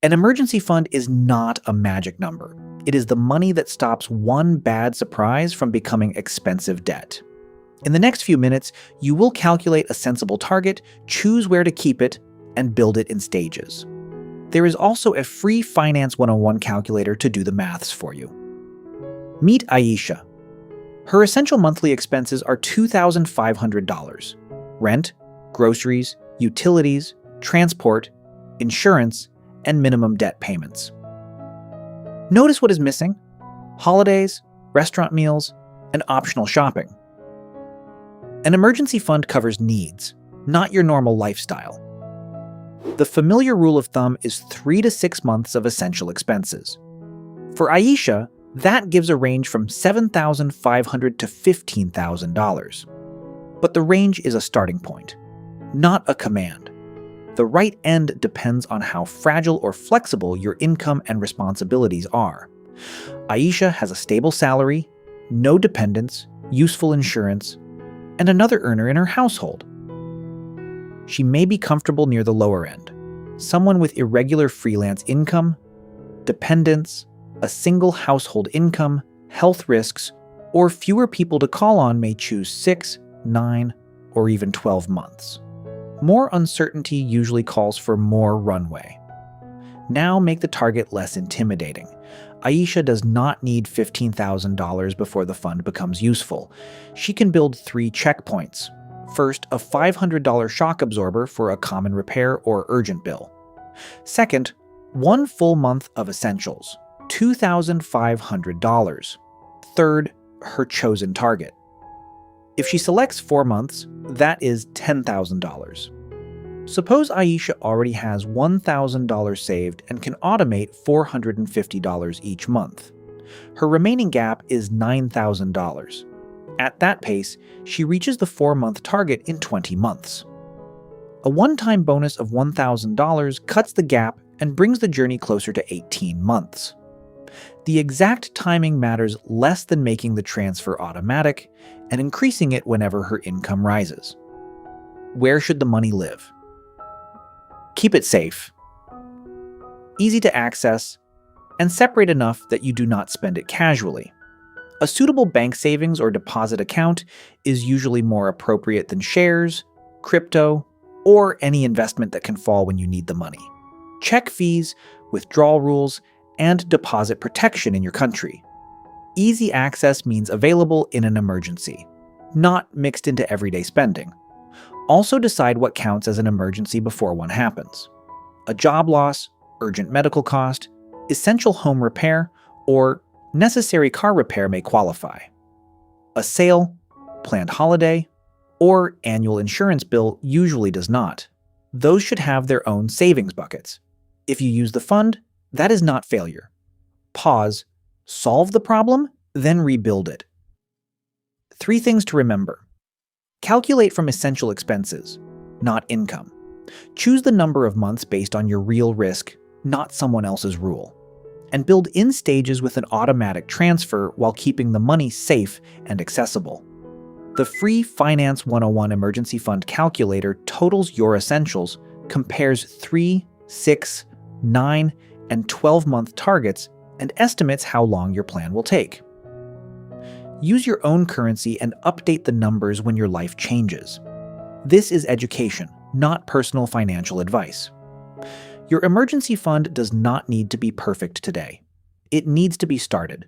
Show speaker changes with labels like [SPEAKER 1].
[SPEAKER 1] An emergency fund is not a magic number. It is the money that stops one bad surprise from becoming expensive debt. In the next few minutes, you will calculate a sensible target, choose where to keep it, and build it in stages. There is also a free Finance 101 calculator to do the maths for you. Meet Aisha. Her essential monthly expenses are $2,500. Rent, groceries, utilities, transport, insurance, and minimum debt payments. Notice what is missing: holidays, restaurant meals, and optional shopping. An emergency fund covers needs, not your normal lifestyle. The familiar rule of thumb is 3 to 6 months of essential expenses. For Aisha, that gives a range from $7,500 to $15,000. But the range is a starting point, not a command. The right end depends on how fragile or flexible your income and responsibilities are. Aisha has a stable salary, no dependents, useful insurance, and another earner in her household. She may be comfortable near the lower end, someone with irregular freelance income, dependents, a single household income, health risks, or fewer people to call on may choose 6, 9, or even 12 months. More uncertainty usually calls for more runway. Now make the target less intimidating. Aisha does not need $15,000 before the fund becomes useful. She can build 3 checkpoints. First, a $500 shock absorber for a common repair or urgent bill. Second, 1 full month of essentials, $2,500. Third, her chosen target. If she selects 4 months, that is $10,000. Suppose Aisha already has $1,000 saved and can automate $450 each month. Her remaining gap is $9,000. At that pace, she reaches the 4-month target in 20 months. A one-time bonus of $1,000 cuts the gap and brings the journey closer to 18 months. The exact timing matters less than making the transfer automatic and increasing it whenever her income rises. Where should the money live? Keep it safe, easy to access, and separate enough that you do not spend it casually. A suitable bank savings or deposit account is usually more appropriate than shares, crypto, or any investment that can fall when you need the money. Check fees, withdrawal rules, and deposit protection in your country. Easy access means available in an emergency, not mixed into everyday spending. Also decide what counts as an emergency before one happens. A job loss, urgent medical cost, essential home repair, or necessary car repair may qualify. A sale, planned holiday, or annual insurance bill usually does not. Those should have their own savings buckets. If you use the fund, that is not failure. Pause, solve the problem, then rebuild it. 3 things to remember. Calculate from essential expenses, not income. Choose the number of months based on your real risk, not someone else's rule. And build in stages with an automatic transfer while keeping the money safe and accessible. The free Finance 101 Emergency Fund Calculator totals your essentials, compares 3, 6, 9, and 12-month targets, and estimates how long your plan will take. Use your own currency and update the numbers when your life changes. This is education, not personal financial advice. Your emergency fund does not need to be perfect today. It needs to be started.